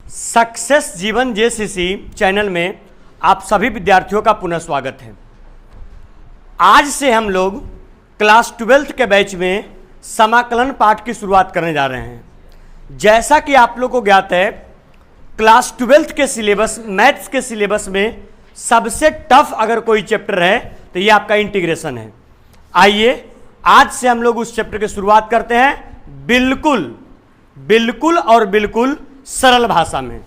Success जीवन JCC channel में आप सभी विद्यार्थियों का पुनः स्वागत है। आज से हम लोग क्लास 12th के बैच में समाकलन पाठ की शुरुआत करने जा रहे हैं। जैसा कि आप लोग को ज्ञात है, क्लास 12th के सिलेबस मैथ्स के सिलेबस में सबसे टफ अगर कोई चैप्टर है तो ये आपका इंटीग्रेशन है। आइए आज से हम लोग उस चैप्टर की शुरुआत करते हैं बिल्कुल सरल भाषा में,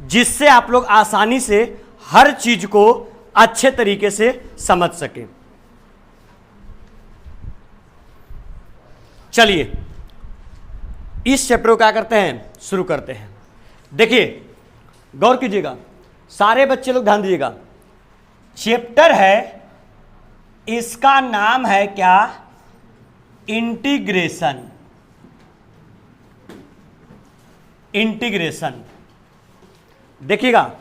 जिससे आप लोग आसानी से हर चीज को अच्छे तरीके से समझ सकें। चलिए इस चैप्टर को क्या करते हैं, शुरू करते हैं। देखिए गौर कीजिएगा, सारे बच्चे लोग ध्यान दीजिएगा। चैप्टर है, इसका नाम है क्या, इंटीग्रेशन। देखिएगा,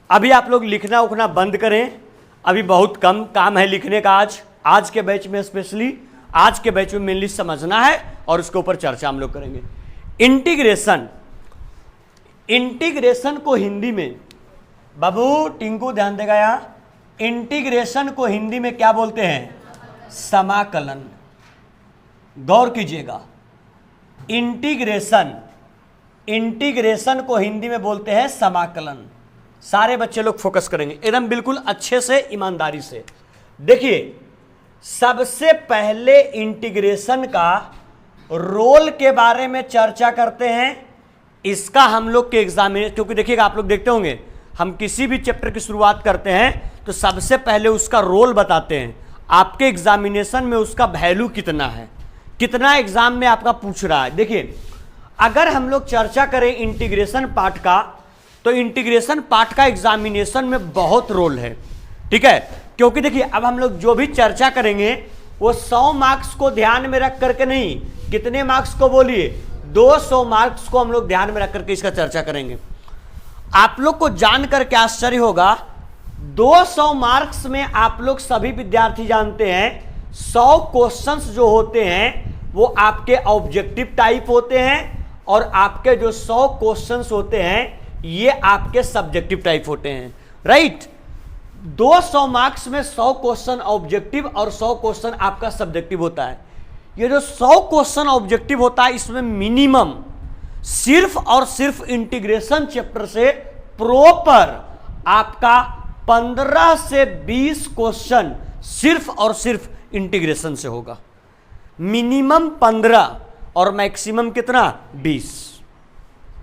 अभी आप लोग लिखना उखना बंद करें, अभी बहुत कम काम है लिखने का। आज के बैच में स्पेशली आज के बैच में मेनली समझना है और उसके ऊपर चर्चा हम लोग करेंगे। इंटीग्रेशन को हिंदी में, बाबू टिंकू ध्यान देगा यहाँ, इंटीग्रेशन को हिंदी में क्या बोलते हैं, समाकलन। गौर कीजिएगा, इंटीग्रेशन को हिंदी में बोलते हैं समाकलन। सारे बच्चे लोग फोकस करेंगे एकदम बिल्कुल अच्छे से, ईमानदारी से। देखिए सबसे पहले इंटीग्रेशन का रोल के बारे में चर्चा करते हैं। इसका हम लोग के एग्जाम में, क्योंकि देखिएगा आप लोग देखते होंगे, हम किसी भी चैप्टर की शुरुआत करते हैं तो सबसे पहले उसका रोल बताते हैं। आपके एग्जामिनेशन में उसका वैल्यू कितना है, कितना एग्जाम में आपका पूछ रहा है। देखिए अगर हम लोग चर्चा करें इंटीग्रेशन पार्ट का, तो इंटीग्रेशन पार्ट का एग्जामिनेशन में बहुत रोल है, ठीक है। क्योंकि देखिए अब हम लोग जो भी चर्चा करेंगे वो 100 मार्क्स को ध्यान में रख करके नहीं, कितने मार्क्स को बोलिए, 200 मार्क्स को हम लोग ध्यान में रख करके इसका चर्चा करेंगे। आप लोग को जानकर के आश्चर्य होगा, 200 मार्क्स में आप लोग सभी विद्यार्थी जानते हैं 100 क्वेश्चंस जो होते हैं वो आपके ऑब्जेक्टिव टाइप होते हैं, और आपके जो 100 क्वेश्चंस होते हैं ये आपके सब्जेक्टिव टाइप होते हैं, राइट। 200 मार्क्स में 100 क्वेश्चन ऑब्जेक्टिव और 100 क्वेश्चन आपका सब्जेक्टिव होता है। ये जो 100 क्वेश्चन ऑब्जेक्टिव होता है, इसमें मिनिमम सिर्फ और सिर्फ इंटीग्रेशन चैप्टर से प्रॉपर आपका 15 से 20 क्वेश्चन सिर्फ और सिर्फ इंटीग्रेशन से होगा। मिनिमम 15 और मैक्सिमम कितना, 20,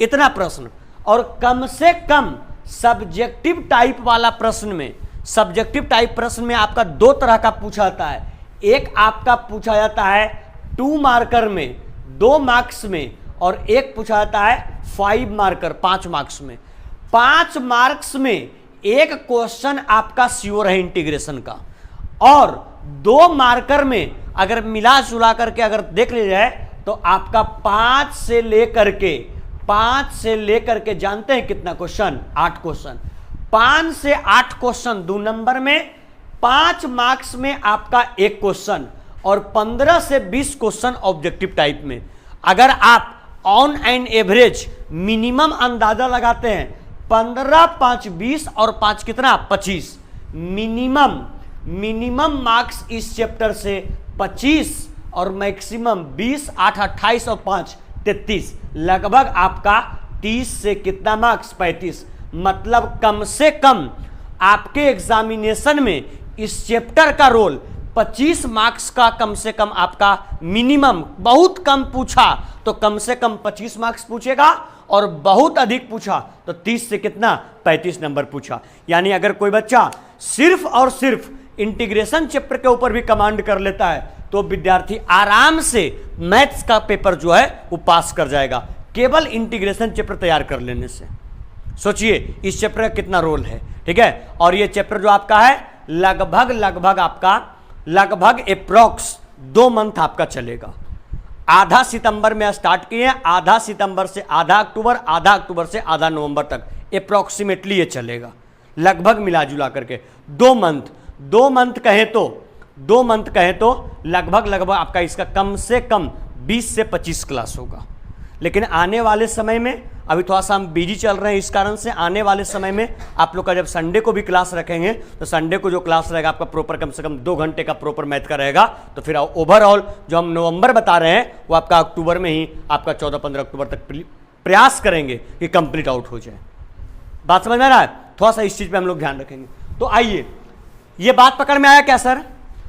इतना प्रश्न। और कम से कम सब्जेक्टिव टाइप वाला प्रश्न में, सब्जेक्टिव टाइप प्रश्न में आपका 2 तरह का पूछा जाता है। एक आपका पूछा जाता है 2 मार्कर में 2 मार्क्स में, और एक पूछा जाता है 5 मार्कर 5 मार्क्स में। 5 मार्क्स में एक क्वेश्चन आपका श्योर है इंटीग्रेशन का, और 2 मार्कर में अगर मिला जुला करके अगर देख लिया जाए तो आपका 5 से लेकर के जानते हैं कितना क्वेश्चन, 8 क्वेश्चन। 5 से 8 क्वेश्चन 2 नंबर में, 5 मार्क्स में आपका 1 क्वेश्चन, और 15 से 20 क्वेश्चन ऑब्जेक्टिव टाइप में। अगर आप ऑन एन एवरेज मिनिमम अंदाजा लगाते हैं 15, 5, 20 और 5 कितना, 25 मिनिमम मार्क्स इस चैप्टर से 25 और मैक्सिमम 20, 8, 28 और 5, 33, लगभग आपका 30 से कितना मार्क्स, 35। मतलब कम से कम आपके एग्जामिनेशन में इस चैप्टर का रोल 25 मार्क्स का कम से कम आपका मिनिमम। बहुत कम पूछा तो कम से कम 25 मार्क्स पूछेगा, और बहुत अधिक पूछा तो 30 से कितना, 35 नंबर पूछा। यानी अगर कोई बच्चा सिर्फ और सिर्फ इंटीग्रेशन चैप्टर के ऊपर भी कमांड कर लेता है तो विद्यार्थी आराम से मैथ्स का पेपर जो है वो पास कर जाएगा, केवल इंटीग्रेशन चैप्टर तैयार कर लेने से। सोचिए इस चैप्टर का कितना रोल है, ठीक है। और ये चैप्टर जो आपका है लगभग अप्रॉक्स 2 मंथ आपका चलेगा। आधा सितंबर में स्टार्ट किए, आधा सितंबर से आधा अक्टूबर, आधा अक्टूबर से आधा नवंबर तक अप्रॉक्सीमेटली ये चलेगा, लगभग मिला जुला करके 2 मंथ। 2 मंथ कहें तो लगभग आपका इसका कम से कम 20 से 25 क्लास होगा। लेकिन आने वाले समय में अभी थोड़ा सा हम बिजी चल रहे हैं, इस कारण से आने वाले समय में आप लोग का जब संडे को भी क्लास रखेंगे तो संडे को जो क्लास रहेगा आपका प्रॉपर कम से कम 2 घंटे का प्रॉपर मैथ का रहेगा। तो फिर ओवरऑल जो हम नवंबर बता रहे हैं वो आपका अक्टूबर में ही आपका 14-15 अक्टूबर तक प्रयास करेंगे कि कंप्लीट आउट हो जाए। बात समझ में आ रहा है? थोड़ा सा इस चीज पे हम लोग ध्यान रखेंगे। तो आइए, ये बात पकड़ में आया क्या सर?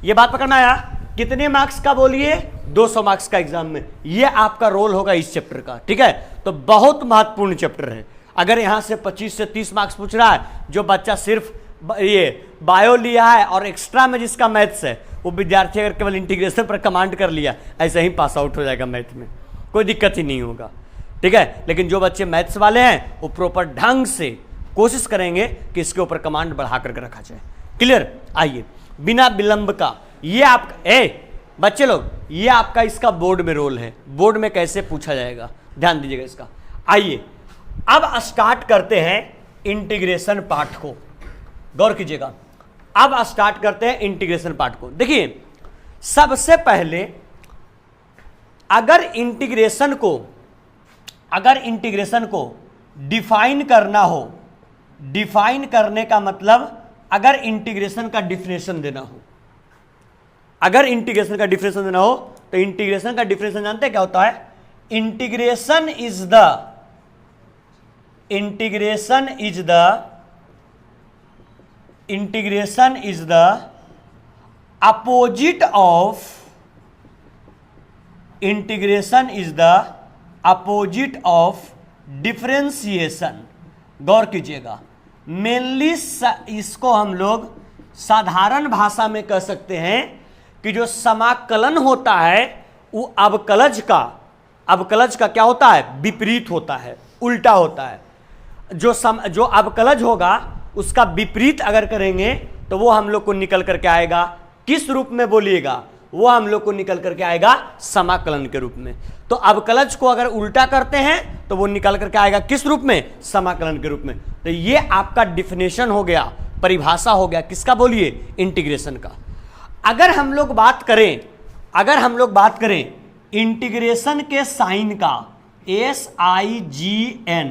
ये बात पकड़ में आया? कितने मार्क्स का बोलिए? 200 मार्क्स का एग्जाम में ये आपका रोल होगा इस चैप्टर का, ठीक है। तो बहुत महत्वपूर्ण चैप्टर है। अगर यहां से 25 से 30 मार्क्स पूछ रहा है, जो बच्चा सिर्फ ये बायो लिया है और एक्स्ट्रा में जिसका मैथ्स है, वो विद्यार्थी अगर केवल इंटीग्रेशन पर कमांड कर लिया, ऐसे ही पास आउट हो जाएगा मैथ में, कोई दिक्कत ही नहीं होगा, ठीक है। लेकिन जो बच्चे मैथ्स वाले हैं वो प्रॉपर ढंग से कोशिश करेंगे कि इसके ऊपर कमांड बढ़ा करके रखा जाए। क्लियर? आइए, बिना विलंब का ये आप बच्चे लोग, ये आपका इसका बोर्ड में रोल है। बोर्ड में कैसे पूछा जाएगा, ध्यान दीजिएगा इसका। आइए अब स्टार्ट करते हैं इंटीग्रेशन पार्ट को, गौर कीजिएगा। अब स्टार्ट करते हैं इंटीग्रेशन पार्ट को। देखिए, सबसे पहले अगर इंटीग्रेशन को डिफाइन करना हो, डिफाइन करने का मतलब अगर इंटीग्रेशन का डिफिनेशन देना हो, अगर इंटीग्रेशन का डिफिनेशन देना हो तो इंटीग्रेशन का डिफिनेशन जानते हैं क्या होता है? Integration is the opposite of differentiation. गौर कीजिएगा, मेनली इसको हम लोग साधारण भाषा में कह सकते हैं कि जो समाकलन होता है वो अवकलज का क्या होता है? विपरीत होता है, उल्टा होता है। जो अवकलज होगा उसका विपरीत अगर करेंगे तो वो हम लोग को निकल करके आएगा किस रूप में बोलिएगा? वो हम लोग को निकल करके आएगा समाकलन के रूप में। तो अवकलज को अगर उल्टा करते हैं तो वो निकल करके आएगा किस रूप में? समाकलन के रूप में। तो ये आपका डिफिनेशन हो गया, परिभाषा हो गया किसका बोलिए? इंटीग्रेशन का। अगर हम लोग बात करें इंटीग्रेशन के साइन का, SIGN,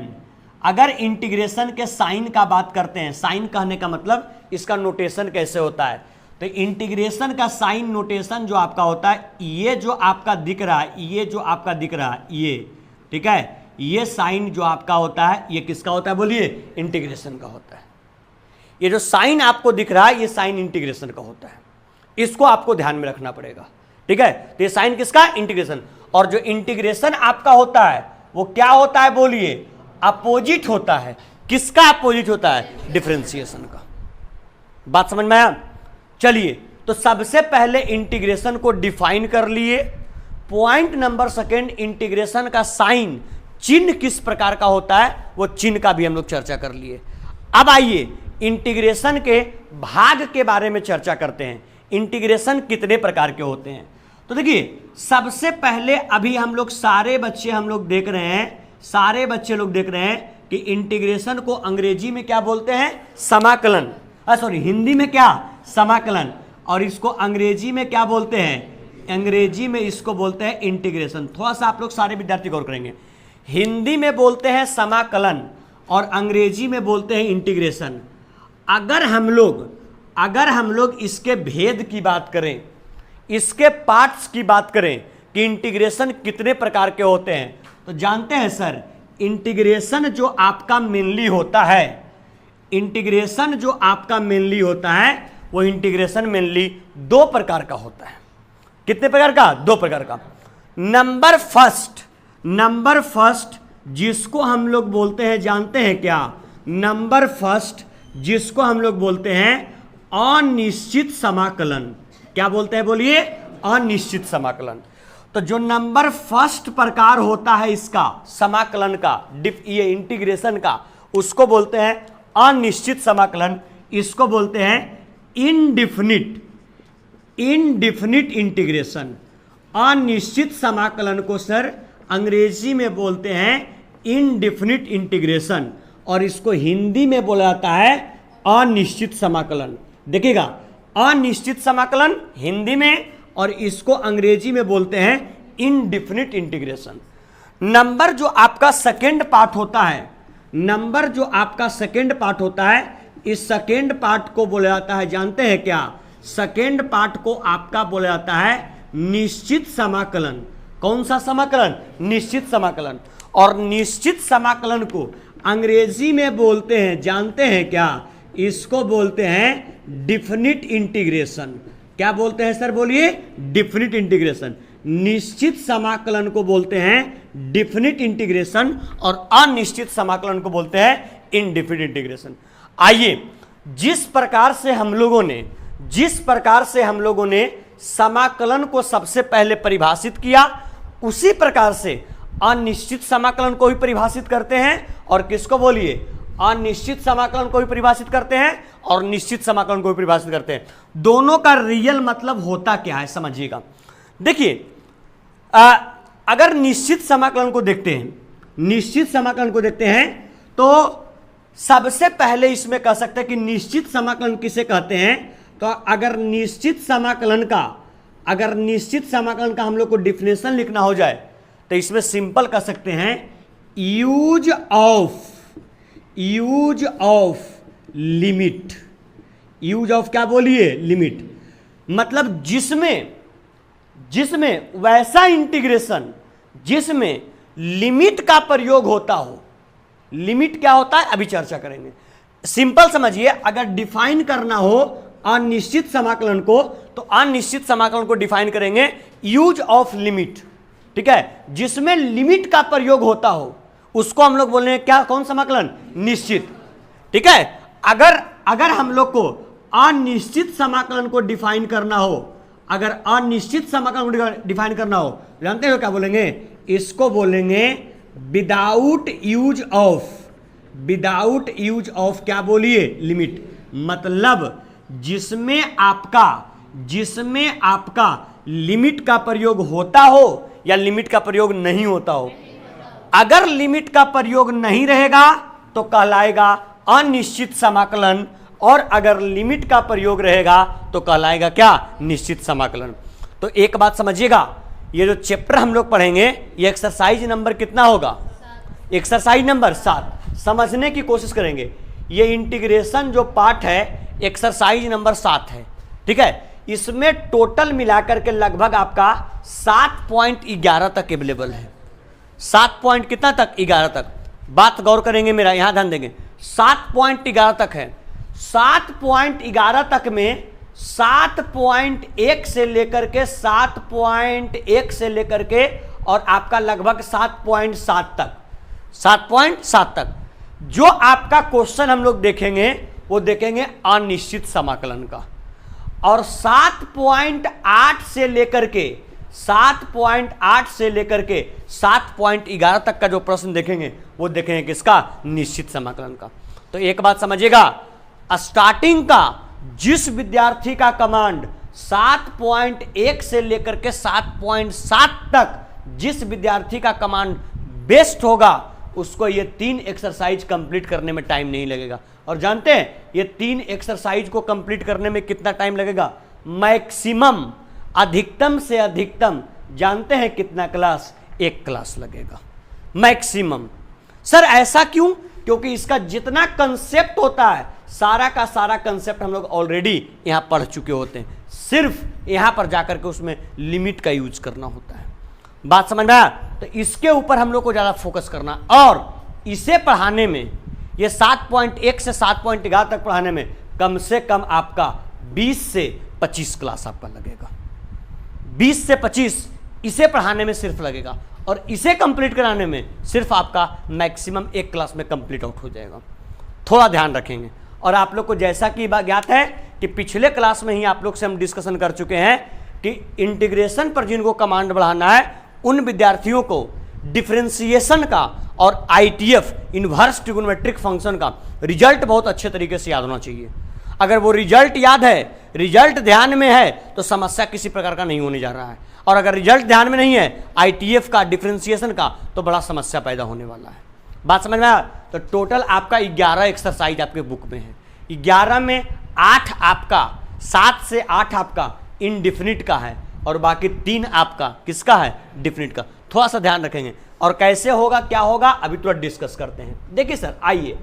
अगर इंटीग्रेशन के साइन का बात करते हैं, साइन कहने का मतलब इसका नोटेशन कैसे होता है, तो इंटीग्रेशन का साइन नोटेशन जो आपका होता है, ये जो आपका दिख रहा है, ये ठीक है, ये साइन जो आपका होता है ये किसका होता है बोलिए? इंटीग्रेशन का होता है। ये जो साइन आपको दिख रहा है ये साइन इंटीग्रेशन का होता है, इसको आपको ध्यान में रखना पड़ेगा, ठीक है। तो ये साइन किसका? इंटीग्रेशन। और जो इंटीग्रेशन आपका होता है वो क्या होता है बोलिए? अपोजिट होता है। किसका अपोजिट होता है? डिफरेंशिएशन का। बात समझ में आया? चलिए, तो सबसे पहले इंटीग्रेशन को डिफाइन कर लिए। पॉइंट नंबर सेकंड, इंटीग्रेशन का साइन, चिन्ह किस प्रकार का होता है, वो चिन्ह का भी हम लोग चर्चा कर लिए। अब आइए इंटीग्रेशन के भाग के बारे में चर्चा करते हैं। इंटीग्रेशन कितने प्रकार के होते हैं? तो देखिए, सबसे पहले अभी हम लोग सारे बच्चे देख रहे हैं कि इंटीग्रेशन को अंग्रेजी में क्या बोलते हैं? समाकलन। हिंदी में क्या? समाकलन। और इसको अंग्रेजी में क्या बोलते हैं? अंग्रेजी में इसको बोलते हैं इंटीग्रेशन। थोड़ा सा आप लोग सारे विद्यार्थी गौर करेंगे, हिंदी में बोलते हैं समाकलन और अंग्रेजी में बोलते हैं इंटीग्रेशन। अगर हम लोग इसके भेद की बात करें, इसके पार्ट्स की बात करें कि इंटीग्रेशन कितने प्रकार के होते हैं, तो जानते हैं सर, इंटीग्रेशन जो आपका मेनली होता है, वो इंटीग्रेशन मेनली 2 प्रकार का होता है। कितने प्रकार का? 2 प्रकार का। नंबर फर्स्ट जिसको हम लोग बोलते हैं, जानते हैं क्या? नंबर फर्स्ट जिसको हम लोग बोलते हैं अनिश्चित समाकलन। क्या बोलते हैं बोलिए? अनिश्चित समाकलन। तो जो नंबर फर्स्ट प्रकार होता है इसका समाकलन का, ये इंटीग्रेशन का, उसको बोलते हैं अनिश्चित समाकलन। इसको बोलते हैं इनडिफिनिट इंटीग्रेशन। अनिश्चित समाकलन को सर अंग्रेजी में बोलते हैं इनडिफिनिट इंटीग्रेशन और इसको हिंदी में बोला जाता है अनिश्चित समाकलन। देखिएगा, अनिश्चित समाकलन हिंदी में और इसको अंग्रेजी में बोलते हैं इनडिफिनिट इंटीग्रेशन। नंबर जो आपका सेकेंड पार्ट होता है, नंबर जो आपका सेकेंड पार्ट होता है, इस सेकेंड पार्ट को बोला जाता है, जानते हैं क्या? सेकेंड पार्ट को आपका बोला जाता है निश्चित समाकलन। कौन सा समाकलन? निश्चित समाकलन। और निश्चित समाकलन को अंग्रेजी में बोलते हैं, जानते हैं क्या? इसको बोलते हैं डिफिनिट इंटीग्रेशन। क्या बोलते हैं सर? बोलिए। Definite integration. निश्चित समाकलन को बोलते हैं डिफिनिट इंटीग्रेशन और अनिश्चित समाकलन को बोलते हैं इनडिफिनिट इंटीग्रेशन। आइए, जिस प्रकार से हम लोगों ने समाकलन को सबसे पहले परिभाषित किया, उसी प्रकार से अनिश्चित समाकलन को भी परिभाषित करते हैं। और किसको बोलिए? अनिश्चित समाकलन को भी परिभाषित करते हैं और निश्चित समाकलन को भी परिभाषित करते हैं। दोनों का रियल मतलब होता क्या है समझिएगा। देखिए, अगर निश्चित समाकलन को देखते हैं, तो सबसे पहले इसमें कह सकते हैं कि निश्चित समाकलन किसे कहते हैं। तो अगर निश्चित समाकलन का हम लोग को डिफिनेशन लिखना हो जाए, तो इसमें सिंपल कह सकते हैं use of limit. Use of क्या बोलिए? लिमिट। मतलब जिसमें वैसा इंटीग्रेशन जिसमें लिमिट का प्रयोग होता हो। लिमिट क्या होता है अभी चर्चा करेंगे। सिंपल समझिए, अगर डिफाइन करना हो अनिश्चित समाकलन को, तो अनिश्चित समाकलन को डिफाइन करेंगे यूज ऑफ लिमिट। ठीक है, जिसमें लिमिट का प्रयोग होता हो उसको हम लोग बोलेंगे क्या? कौन समाकलन? निश्चित। ठीक है, अगर हम लोग को अनिश्चित समाकलन को डिफाइन करना हो, अगर अनिश्चित समाकलन को डिफाइन करना हो, जानते हो क्या बोलेंगे? इसको बोलेंगे विदाउट यूज ऑफ क्या बोलिए? लिमिट। मतलब जिसमें आपका लिमिट का प्रयोग होता हो या लिमिट का प्रयोग नहीं होता हो। अगर लिमिट का प्रयोग नहीं रहेगा तो कहलाएगा अनिश्चित समाकलन, और अगर लिमिट का प्रयोग रहेगा तो कहलाएगा क्या? निश्चित समाकलन। तो एक बात समझिएगा, ये जो चैप्टर हम लोग पढ़ेंगे, ये एक्सरसाइज नंबर कितना होगा? एक्सरसाइज नंबर 7 समझने की कोशिश करेंगे। ये इंटीग्रेशन जो पार्ट है एक्सरसाइज नंबर 7 है। ठीक है, इसमें टोटल मिलाकर के लगभग आपका 7.11 तक अवेलेबल है। 7 पॉइंट कितना तक? 11 तक। बात गौर करेंगे, मेरा यहां ध्यान देंगे। 7.11 तक है। 7.11 तक में 7.1 से लेकर के 7.1 से लेकर के और आपका लगभग 7.7 तक जो आपका क्वेश्चन हम लोग देखेंगे, वो देखेंगे अनिश्चित समाकलन का। और 7.8 से लेकर के 7.11 तक का जो प्रश्न देखेंगे, वो देखेंगे किसका? निश्चित समाकलन का। तो एक बात समझिएगा, स्टार्टिंग का जिस विद्यार्थी का कमांड 7.1 से लेकर के 7.7 तक जिस विद्यार्थी का कमांड बेस्ट होगा, उसको ये 3 एक्सरसाइज कंप्लीट करने में टाइम नहीं लगेगा। और जानते हैं ये 3 एक्सरसाइज को कंप्लीट करने में कितना टाइम लगेगा? मैक्सिमम, अधिकतम से अधिकतम जानते हैं कितना क्लास? 1 क्लास लगेगा मैक्सिमम। सर ऐसा क्यों? क्योंकि इसका जितना कंसेप्ट होता है, सारा का सारा कंसेप्ट हम लोग ऑलरेडी यहां पढ़ चुके होते हैं। सिर्फ यहां पर जाकर के उसमें लिमिट का यूज करना होता है। बात समझ में आया? तो इसके ऊपर हम लोग को ज्यादा फोकस करना, और इसे पढ़ाने में, ये 7.1 से 7.11 तक पढ़ाने में कम से कम आपका 20 से 25 क्लास आपका लगेगा। 20 से 25 इसे पढ़ाने में सिर्फ लगेगा, और इसे कंप्लीट कराने में सिर्फ आपका मैक्सिमम 1 क्लास में कंप्लीट आउट हो जाएगा। थोड़ा ध्यान रखेंगे। और आप लोग को जैसा कि ज्ञात है कि पिछले क्लास में ही आप लोग से हम डिस्कशन कर चुके हैं कि इंटीग्रेशन पर जिनको कमांड बढ़ाना है, उन विद्यार्थियों को डिफरेंशिएशन का और आईटीएफ इनवर्स ट्रिगोनोमेट्रिक फंक्शन का रिजल्ट बहुत अच्छे तरीके से याद होना चाहिए। अगर वो रिजल्ट याद है, रिजल्ट ध्यान में है, तो समस्या किसी प्रकार का नहीं होने जा रहा है। और अगर रिजल्ट ध्यान में नहीं है आईटीएफ का, डिफरेंशिएशन का, तो बड़ा समस्या पैदा होने वाला है। बात समझ में आया? तो टोटल आपका 11 एक्सरसाइज आपके बुक में है। 11 में 8 आपका, 7 से 8 आपका इनडिफिनिट का है, और बाकी 3 आपका किसका है? डिफिनिट का। थोड़ा सा ध्यान रखेंगे। और कैसे होगा क्या होगा अभी थोड़ा डिस्कस करते हैं। देखिए सर आइए,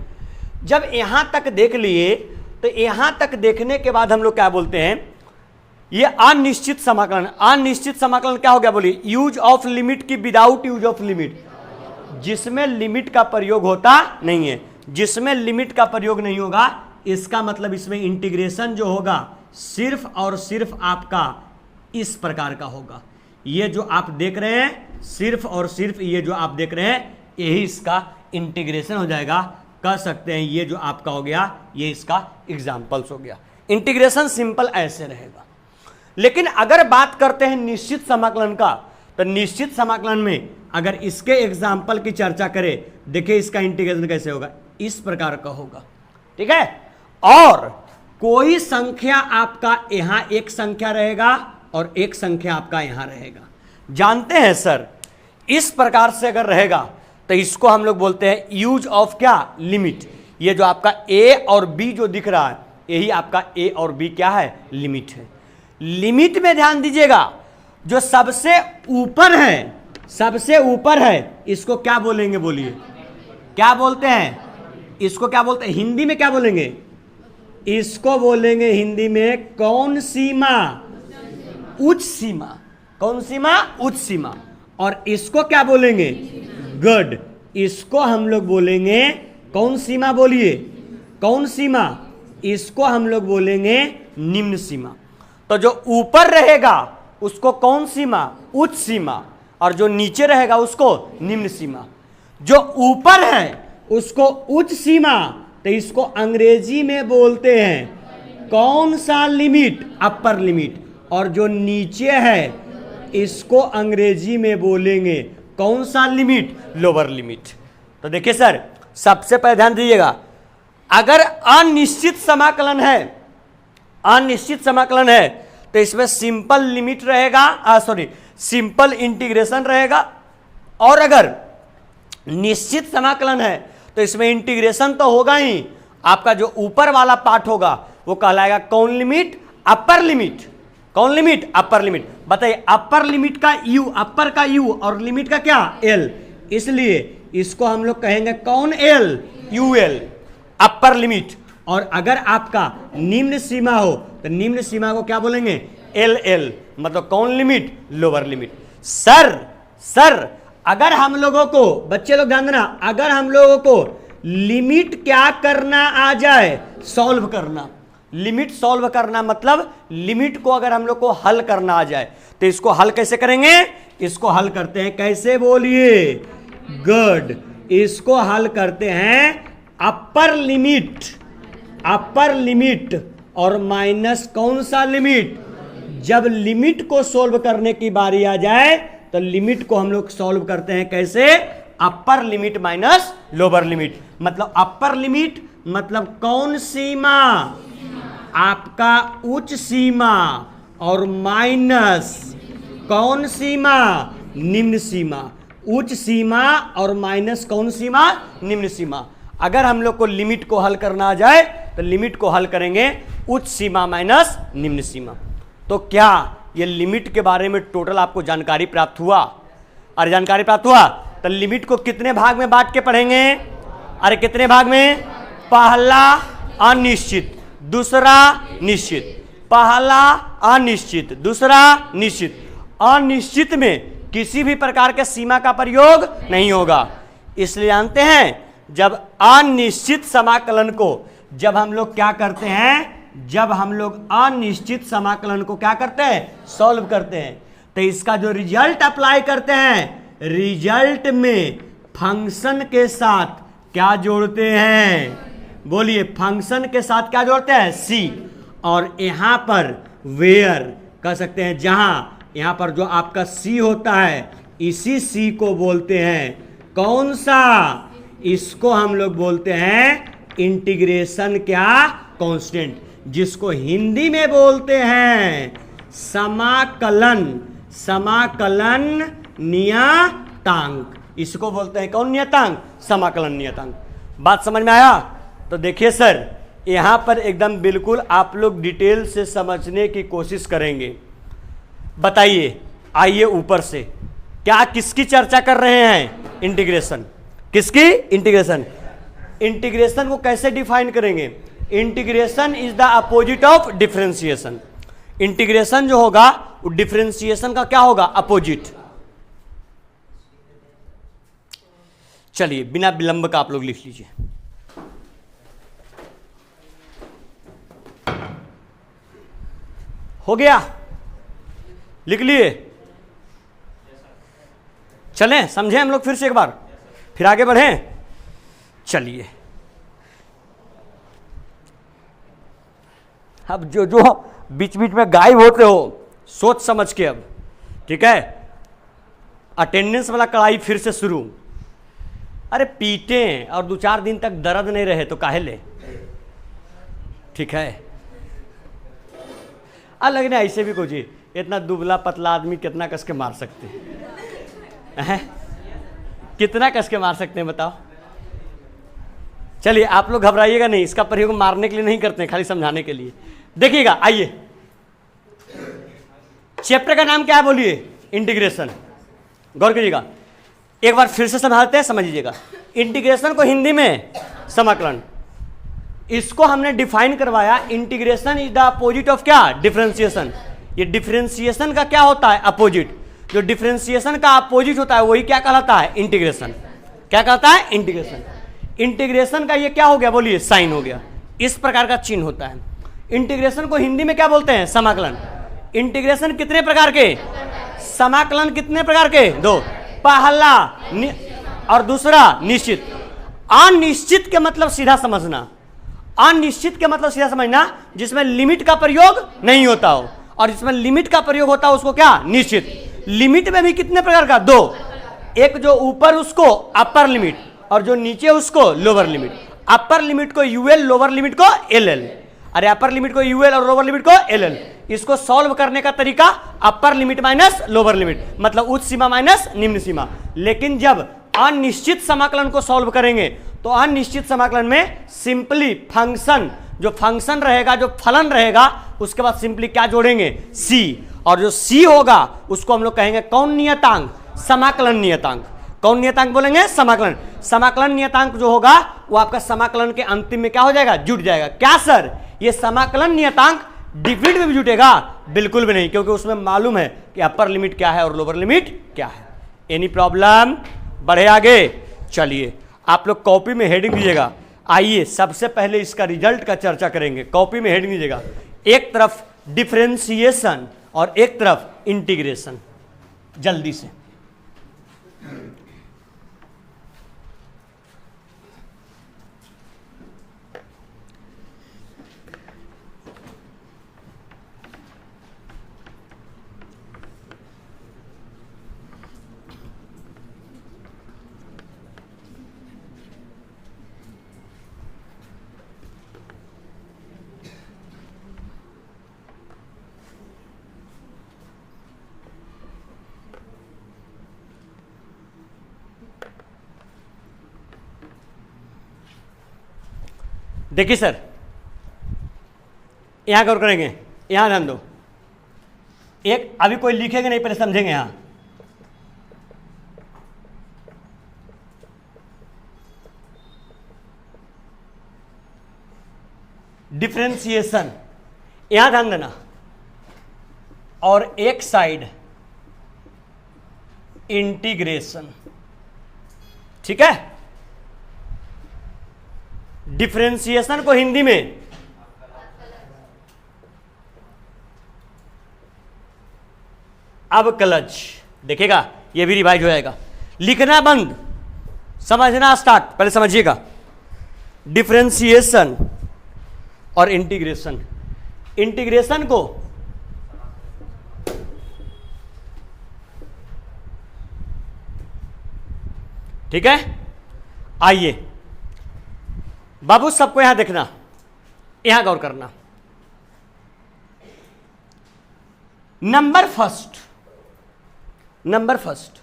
जब यहां तक देख लिए तो यहां तक देखने के बाद हम लोग क्या बोलते हैं, ये अनिश्चित समाकलन। अनिश्चित समाकलन क्या हो गया बोलिए, यूज ऑफ लिमिट की विदाउट यूज ऑफ लिमिट, जिसमें लिमिट का प्रयोग होता नहीं है। जिसमें लिमिट का प्रयोग नहीं होगा इसका मतलब इसमें इंटीग्रेशन जो होगा सिर्फ और सिर्फ आपका इस प्रकार का होगा। ये जो आप देख रहे हैं सिर्फ और सिर्फ ये जो आप देख रहे हैं यही इसका इंटीग्रेशन हो जाएगा। कह सकते हैं ये जो आपका हो गया ये इसका एग्जाम्पल्स हो गया। इंटीग्रेशन सिंपल ऐसे रहेगा। लेकिन अगर बात करते हैं निश्चित समाकलन का, तो निश्चित समाकलन में अगर इसके एग्जाम्पल की चर्चा करें, देखिए इसका इंटीग्रेशन कैसे होगा, इस प्रकार का होगा। ठीक है, और कोई संख्या आपका यहां एक संख्या रहेगा और एक संख्या आपका यहां रहेगा। जानते हैं सर, इस प्रकार से अगर रहेगा तो इसको हम लोग बोलते हैं यूज ऑफ क्या, लिमिट। ये जो आपका ए और बी जो दिख रहा है यही आपका ए और बी क्या है, लिमिट है। लिमिट में ध्यान दीजिएगा, जो सबसे ऊपर है, सबसे ऊपर है, इसको क्या बोलेंगे बोलिए, क्या बोलते हैं, इसको क्या बोलते हैं हिंदी में, क्या बोलेंगे, इसको बोलेंगे हिंदी में कौन सीमा, उच्च सीमा। कौन सीमा, उच्च सीमा। और इसको क्या बोलेंगे, गुड। इसको हम लोग बोलेंगे कौन सीमा, बोलिए कौन सीमा, इसको हम लोग बोलेंगे निम्न सीमा। तो जो ऊपर रहेगा उसको कौन सीमा, उच्च सीमा, और जो नीचे रहेगा उसको निम्न सीमा। जो ऊपर है उसको उच्च सीमा, तो इसको अंग्रेजी में बोलते हैं कौन सा, लिमिट, अपर लिमिट। और जो नीचे है इसको अंग्रेजी में बोलेंगे कौन सा, लिमिट, लोअर लिमिट। तो देखिए सर, सबसे पहले ध्यान दीजिएगा, अगर अनिश्चित समाकलन है, अनिश्चित समाकलन है तो इसमें सिंपल लिमिट रहेगा, सिंपल इंटीग्रेशन रहेगा। और अगर निश्चित समाकलन है तो इसमें इंटीग्रेशन तो होगा ही, आपका जो ऊपर वाला पार्ट होगा वो कहलाएगा कौन लिमिट, अपर लिमिट। कौन लिमिट, अपर लिमिट। बताइए, अपर लिमिट का यू, अपर का यू और लिमिट का क्या, एल, इसलिए इसको हम लोग कहेंगे कौन, L, U L, upper limit. और अगर आपका निम्न सीमा हो तो निम्न सीमा को क्या बोलेंगे, एल एल, मतलब कौन लिमिट, लोअर लिमिट। सर अगर हम लोगों को, बच्चे लोग ध्यान देना, अगर हम लोगों को लिमिट क्या करना आ जाए, सॉल्व करना, लिमिट सॉल्व करना, मतलब लिमिट को अगर हम लोग को हल करना आ जाए तो इसको हल कैसे करेंगे, इसको हल करते हैं कैसे, बोलिए गुड। इसको हल करते हैं अपर लिमिट, अपर लिमिट और माइनस कौन सा लिमिट। जब लिमिट को सॉल्व करने की बारी आ जाए तो लिमिट को हम लोग सॉल्व करते हैं कैसे, upper limit minus lower limit. मतलब अपर लिमिट मतलब कौन सीमा, आपका उच्च सीमा, और माइनस कौन सीमा, निम्न सीमा। उच्च सीमा और माइनस कौन सीमा, निम्न सीमा। अगर हम लोग को लिमिट को हल करना आ जाए तो लिमिट को हल करेंगे उच्च सीमा माइनस निम्न सीमा। तो क्या ये लिमिट के बारे में टोटल आपको जानकारी प्राप्त हुआ? अरे जानकारी प्राप्त हुआ तो लिमिट को कितने भाग में बांट के पढ़ेंगे? अरे कितने भाग में? पहला अनिश्चित, दूसरा निश्चित। पहला अनिश्चित, दूसरा निश्चित। अनिश्चित में किसी भी प्रकार के सीमा का प्रयोग नहीं होगा। इसलिए जानते हैं जब अनिश्चित समाकलन को जब हम लोग क्या करते हैं, जब हम लोग अनिश्चित समाकलन को क्या करते हैं, सॉल्व करते हैं, तो इसका जो रिजल्ट अप्लाई करते हैं, रिजल्ट में फंक्शन के साथ क्या जोड़ते हैं? बोलिए, फंक्शन के साथ क्या जोड़ते हैं? सी। और यहां पर वेयर कह सकते हैं, जहां यहां पर जो आपका सी होता है, इसी सी को बोलते हैं कौन सा? इसको हम लोग बोलते हैं इंटीग्रेशन क्या? कांस्टेंट, जिसको हिंदी में बोलते हैं समाकलन। समाकलन नियतांक, इसको बोलते हैं कौन नियतांक? समाकलन नियतांक। बात समझ में आया? तो देखिए सर, यहां पर एकदम बिल्कुल आप लोग डिटेल से समझने की कोशिश करेंगे। बताइए, आइए ऊपर से क्या किसकी चर्चा कर रहे हैं? इंटीग्रेशन। किसकी? इंटीग्रेशन। इंटीग्रेशन को कैसे डिफाइन करेंगे? Integration is the opposite of differentiation. Integration जो होगा वो डिफरेंशिएशन का क्या होगा? अपोजिट। चलिए बिना विलंब का आप लोग लिख लीजिए। हो गया? लिख लिए? चलें समझें हम लोग फिर से एक बार, फिर आगे बढ़ें। चलिए अब जो बीच बीच में गायब होते हो सोच समझ के, अब ठीक है, अटेंडेंस वाला कड़ाई फिर से शुरू। अरे पीटे और 2-4 दिन तक दर्द नहीं रहे तो काहे ले, ठीक है। अलग नहीं, ऐसे भी कुछ इतना दुबला पतला आदमी कितना कस के मार सकते हैं? कितना कस के मार सकते हैं बताओ? चलिए आप लोग घबराइएगा नहीं, इसका प्रयोग मारने के लिए नहीं करते हैं, खाली समझाने के लिए। देखिएगा, आइए चैप्टर का नाम क्या है बोलिए? इंटीग्रेशन। गौर कीजिएगा, एक बार फिर से समझाते हैं, समझिएगा। इंटीग्रेशन को हिंदी में समाकलन, इसको हमने डिफाइन करवाया। Integration is the opposite of क्या? डिफरेंशिएशन। ये डिफरेंशिएशन का क्या होता है? अपोजिट। जो डिफरेंशिएशन का अपोजिट होता है वही क्या कहलाता है? इंटीग्रेशन। क्या कहता है? इंटीग्रेशन। इंटीग्रेशन का ये क्या हो गया बोलिए? साइन हो गया। इस प्रकार का चिन्ह होता है। इंटीग्रेशन को हिंदी में क्या बोलते हैं? समाकलन। इंटीग्रेशन कितने प्रकार के? समाकलन कितने प्रकार के? 2। पहला और दूसरा निश्चित। अनिश्चित के मतलब सीधा समझना, अनिश्चित के मतलब सीधा समझना जिसमें लिमिट का प्रयोग नहीं होता हो, और जिसमें लिमिट का प्रयोग होता है उसको क्या? निश्चित। लिमिट में भी कितने प्रकार का? 2। एक जो ऊपर उसको अपर लिमिट, और जो नीचे उसको लोअर लिमिट। अपर लिमिट को यूएल, लोअर लिमिट को एलएल। अरे अपर लिमिट को यूएल और लोअर लिमिट को एलएल। इसको सॉल्व करने का तरीका upper limit minus lower limit, मतलब उच्च सीमा माइनस निम्न सीमा। लेकिन जब अनिश्चित समाकलन को सॉल्व करेंगे तो अनिश्चित समाकलन में सिंपली फंक्शन, जो फंक्शन रहेगा, जो फलन रहेगा, उसके बाद सिंपली क्या जोड़ेंगे? सी। और जो सी होगा उसको हम लोग कहेंगे कौन नियतांक? समाकलन नियतांक। कौन नियतांक बोलेंगे? समाकलन। समाकलन नियतांक जो होगा वो आपका समाकलन के अंतिम में क्या हो जाएगा? जुट जाएगा। क्या सर ये समाकलन नियतांक डिफिनिट में भी जुटेगा? बिल्कुल भी नहीं, क्योंकि उसमें मालूम है कि अपर लिमिट क्या है और लोअर लिमिट क्या है। Any problem? बढ़े आगे। चलिए आप लोग कॉपी में हेडिंग दीजिएगा। आइए सबसे पहले इसका रिजल्ट का चर्चा करेंगे। कॉपी में हेडिंग दीजिएगा, एक तरफ डिफरेंशिएशन और एक तरफ इंटीग्रेशन। जल्दी से देखिए सर, यहां गौर करेंगे, यहां ध्यान दो। एक अभी कोई लिखेगा नहीं, पहले समझेंगे। यहां डिफरेंशिएशन, यहां ध्यान देना, और एक साइड इंटीग्रेशन। ठीक है? डिफरेंशिएशन को हिंदी में अवकलज। देखिएगा ये भी रिवाइज हो जाएगा। लिखना बंद, समझना स्टार्ट। पहले समझिएगा, डिफरेंशिएशन और इंटीग्रेशन। इंटीग्रेशन को ठीक है, आइए बाबू सबको यहां देखना, यहां गौर करना। नंबर फर्स्ट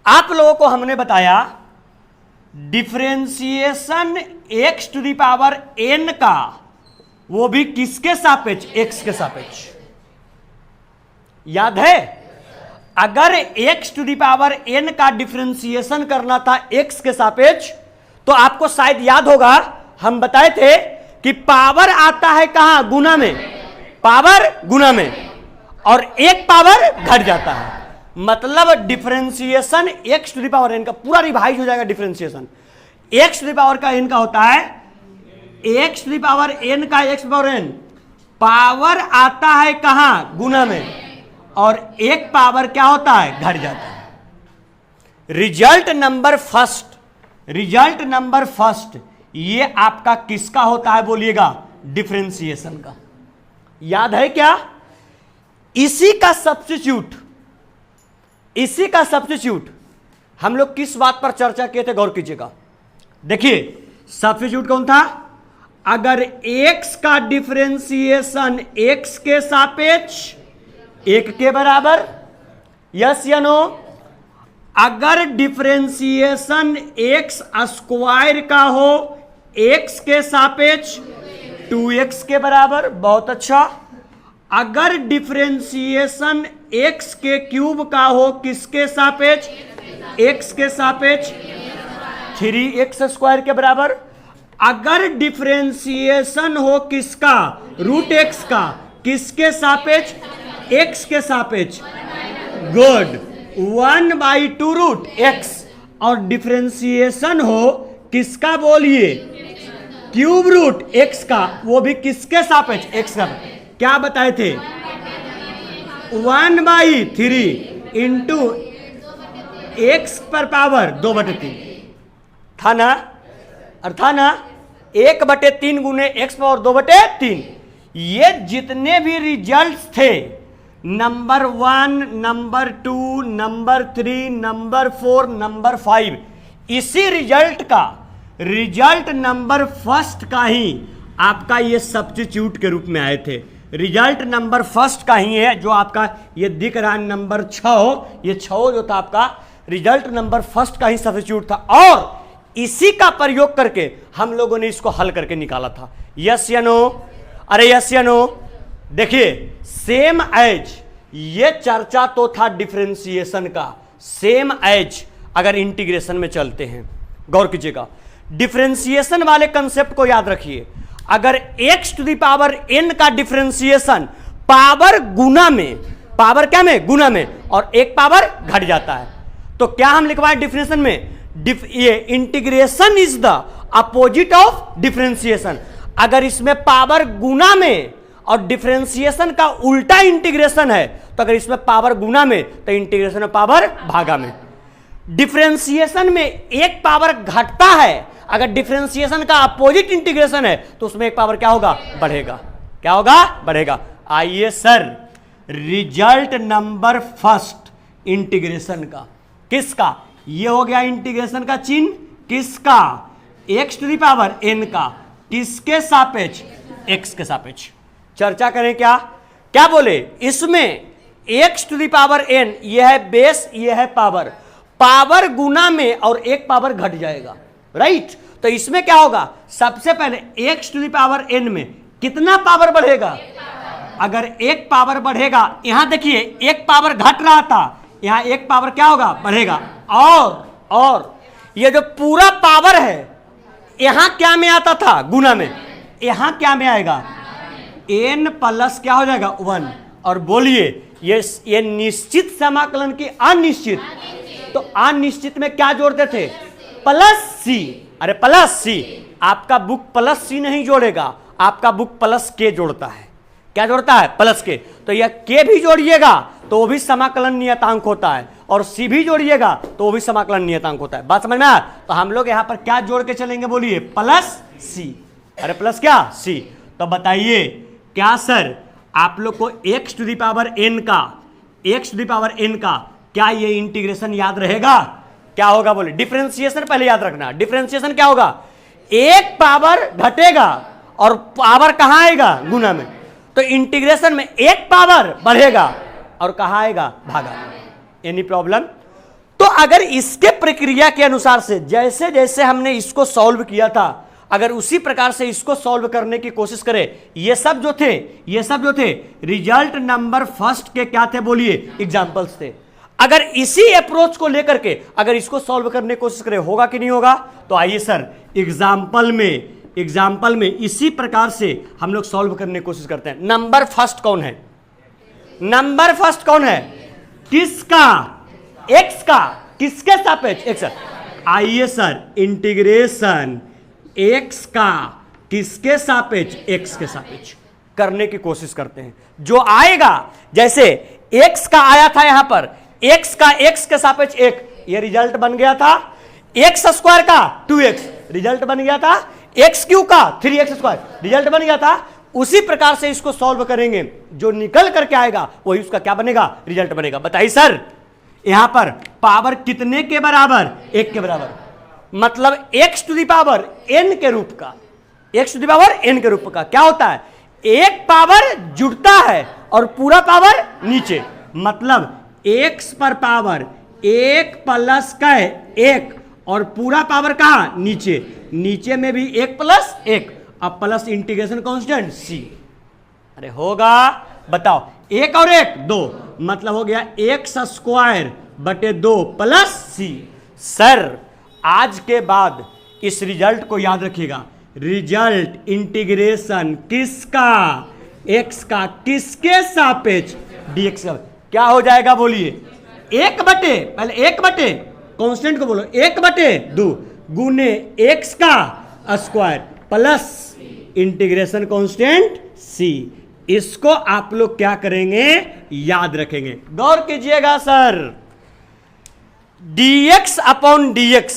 आप लोगों को हमने बताया differentiation x to the power n का, वो भी किसके सापेक्ष? x के सापेक्ष। याद है? अगर x to the power n का डिफरेंशिएशन करना था x के सापेक्ष, तो आपको शायद याद होगा हम बताए थे कि पावर आता है कहां, गुना में, पावर गुना में, और एक पावर घट जाता है। मतलब differentiation x to the power n का पूरा रिवाइज हो जाएगा। Differentiation x to the power का n का होता है x to the power n का x पावर n, पावर आता है कहां, गुना में, और एक पावर क्या होता है, घट जाता है। Result number first, result number first ये आपका किसका होता है बोलिएगा, डिफरेंशिएशन का। याद है क्या? इसी का सब्स्टिट्यूट, इसी का सब्स्टिट्यूट हम लोग किस बात पर चर्चा किए थे, गौर कीजिएगा। देखिए सब्स्टिट्यूट कौन था? अगर x का डिफरेंशिएशन x के सापेक्ष 1 के बराबर, यस या नो? अगर डिफरेंशिएशन x स्क्वायर का हो x के सापेक्ष 2x के बराबर, बहुत अच्छा। अगर डिफरेंशिएशन x के क्यूब का हो किसके सापेक्ष, x के सापेक्ष 3x स्क्वायर के बराबर। अगर डिफरेंशिएशन हो किसका, रूट x का, किसके सापेक्ष, x के सापेक्ष, गुड, 1/2 रूट x। और डिफरेंशिएशन हो किसका बोलिए, क्यूब रूट x का, वो भी किसके सापेक्ष, x का। क्या बताए थे, 1/3 इंटू x पर पावर 2/3 था ना, और था ना 1/3 गुने x पावर 2/3। ये जितने भी रिजल्ट्स थे, number 1, number 2, number 3, number 4, number 5, इसी रिजल्ट का, रिजल्ट नंबर फर्स्ट का ही आपका ये सब्स्टिट्यूट के रूप में आए थे। रिजल्ट नंबर फर्स्ट का ही है जो आपका ये दिख रहा है नंबर 6, ये 6 जो था आपका रिजल्ट नंबर फर्स्ट का ही सब्स्टिट्यूट था, और इसी का प्रयोग करके हम लोगों ने इसको हल करके निकाला था। यस या नो? अरे यस या नो? देखिए सेम एज, ये चर्चा तो था डिफरेंशिएशन का, सेम एज अगर इंटीग्रेशन में चलते हैं, गौर कीजिएगा। डिफरेंशिएशन वाले कंसेप्ट को याद रखिए। अगर x to the power n का डिफरेंशिएशन पावर गुना में, पावर क्या में, गुना में, और एक पावर घट जाता है, तो क्या हम लिखवाए डिफरेंशिएशन में, ये integration is the opposite of differentiation. अगर इसमें पावर गुना में और डिफरेंशिएशन का उल्टा इंटीग्रेशन है, तो अगर इसमें पावर गुना में तो इंटीग्रेशन में पावर भागा में। डिफरेंशिएशन में एक पावर घटता है, अगर डिफरेंशिएशन का अपोजिट इंटीग्रेशन है तो उसमें एक पावर क्या होगा, बढ़ेगा। क्या होगा, बढ़ेगा। आइए sir, result number first integration का, किसका, ये हो गया इंटीग्रेशन का चिन्ह, किसका, x to the power n का, किसके सापेक्ष, x के सापेक्ष। चर्चा करें क्या, क्या बोले, इसमें x to the power n, यह है बेस, यह है पावर, पावर गुना में और एक पावर घट जाएगा, राइट। तो इसमें क्या होगा, सबसे पहले x to the power n में कितना पावर बढ़ेगा, अगर एक पावर बढ़ेगा, यहां देखिए एक पावर घट रहा था, यहां एक पावर क्या होगा, बढ़ेगा। और ये जो पूरा पावर है यहां क्या में आता था, गुना में, यहां क्या में आएगा, n प्लस क्या हो जाएगा, 1। और बोलिए ये निश्चित समाकलन की अनिश्चित, तो अनिश्चित में क्या जोड़ते थे, प्लस सी। अरे प्लस सी, आपका बुक प्लस सी नहीं जोड़ेगा, आपका बुक प्लस के जोड़ता है। क्या जोड़ता है, प्लस के। तो यह के भी जोड़िएगा तो वो भी समाकलन नियतांक होता है, और सी भी जोड़िएगा तो वो भी समाकलन नियतांक होता है। बात समझ में आया? तो हम लोग यहां पर क्या जोड़ के चलेंगे, बोलिए, प्लस सी। अरे प्लस क्या, सी। तो बताइए क्या सर, आप लोग को x to the power n का, x to the power n का क्या ये इंटीग्रेशन याद रहेगा? क्या होगा बोले, डिफरेंशिएशन पहले याद रखना। डिफरेंशिएशन क्या होगा, एक पावर घटेगा और पावर कहां आएगा, गुना में। तो इंटीग्रेशन में एक पावर बढ़ेगा और कहां आएगा, भागा। Any problem? तो अगर इसके प्रक्रिया के अनुसार से जैसे जैसे हमने इसको सॉल्व किया था, अगर उसी प्रकार से इसको सॉल्व करने की कोशिश करें, ये सब जो थे रिजल्ट नंबर फर्स्ट के क्या थे, बोलिए, एग्जांपल्स थे। अगर इसी अप्रोच को लेकर के अगर इसको सॉल्व करने की कोशिश करें, होगा कि नहीं होगा? तो आइए सर एग्जाम्पल में इसी प्रकार से हम लोग सॉल्व करने की कोशिश करते हैं। नंबर फर्स्ट कौन है? किसका? एक्स का। किसके सापेक्ष? एक्स। आइए सर, इंटीग्रेशन एक्स का किसके सापेक्ष? एक्स के सापेक्ष करने की कोशिश करते हैं। जो आएगा, जैसे एक्स का आया था यहां पर, एक्स का एक्स के सापेक्ष एक, ये रिजल्ट बन गया था। एक्स स्क्वायर का 2x रिजल्ट बन गया था। एक्स क्यू का 3x स्क्वायर रिजल्ट बन गया था। उसी प्रकार से इसको सॉल्व करेंगे, जो निकल करके आएगा वही उसका क्या बनेगा? रिजल्ट बनेगा। बताइए सर, यहां पर पावर कितने के बराबर? 1 के बराबर, मतलब x to the power n के रूप का। x to the power n के रूप का क्या होता है? एक पावर जुड़ता है और पूरा पावर नीचे, मतलब x पर पावर 1 प्लस का 1 और पूरा पावर कहां? नीचे में भी 1 प्लस 1, अब प्लस इंटीग्रेशन कांस्टेंट c। अरे होगा? बताओ, 1 और 1 2, मतलब हो गया x स्क्वायर बटे 2 प्लस c। सर, आज के बाद इस रिजल्ट को याद रखिएगा। रिजल्ट इंटीग्रेशन किसका? x का किसके सापेक्ष? dx का। क्या हो जाएगा बोलिए? 1 बटे, पहले 1 बटे कांस्टेंट को बोलो, 1 बटे 2 गुने x का square plus integration constant c। इसको आप लोग क्या करेंगे? याद रखेंगे। गौर कीजिएगा sir, dx upon dx,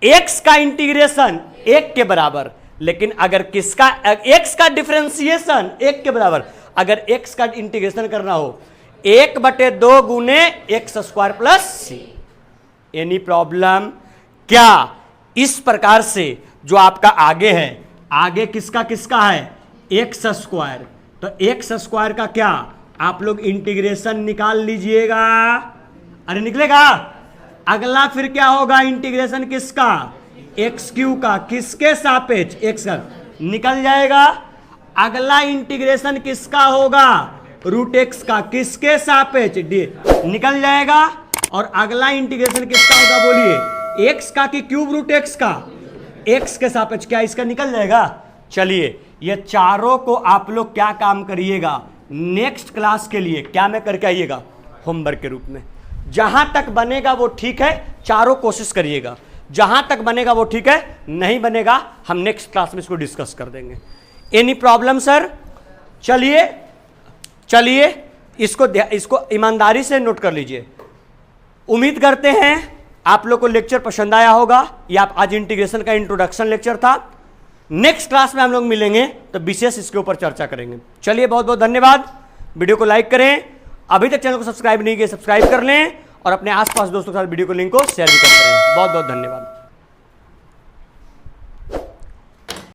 x का इंटीग्रेशन 1 के बराबर, लेकिन अगर किसका? x का डिफरेंशिएशन 1 के बराबर, अगर x का इंटीग्रेशन करना हो 1 बटे 2 गुने x square plus c। Any problem? क्या इस प्रकार से जो आपका आगे है, आगे किसका किसका है? एक्स स्क्वायर, तो एक्स स्क्वायर का क्या आप लोग इंटीग्रेशन निकाल लीजिएगा। अरे निकलेगा। अगला फिर क्या होगा? इंटीग्रेशन किसका? एक्स क्यू का किसके सापेक्ष? एक्स का, निकल जाएगा। अगला इंटीग्रेशन किसका होगा? रूट एक्स का किसके सापेक्ष? डी, निकल जाएगा। और अगला इंटीग्रेशन किसका होगा बोलिए? एक्स का कि क्यूब रूट एक्स का? एक्स के सापेक्ष। क्या इसका निकल जाएगा? चलिए, ये चारों को आप लोग क्या काम करिएगा नेक्स्ट क्लास के लिए, क्या में करके आइएगा? होमवर्क के रूप में। जहां तक बनेगा वो ठीक है, चारों कोशिश करिएगा। जहां तक बनेगा वो ठीक है, नहीं बनेगा हम नेक्स्ट क्लास में इसको डिस्कस कर देंगे। Any problem sir? चलिए इसको ईमानदारी से नोट कर लीजिए। उम्मीद करते हैं आप लोग को लेक्चर पसंद आया होगा। ये आप आज इंटीग्रेशन का इंट्रोडक्शन लेक्चर था। नेक्स्ट क्लास में हम लोग मिलेंगे तो विशेष इसके ऊपर चर्चा करेंगे। चलिए, बहुत बहुत धन्यवाद। वीडियो को लाइक करें, अभी तक चैनल को सब्सक्राइब नहीं किया सब्सक्राइब कर लें और अपने आसपास दोस्तों के साथ वीडियो को लिंक को शेयर भी करते रहें। बहुत बहुत धन्यवाद।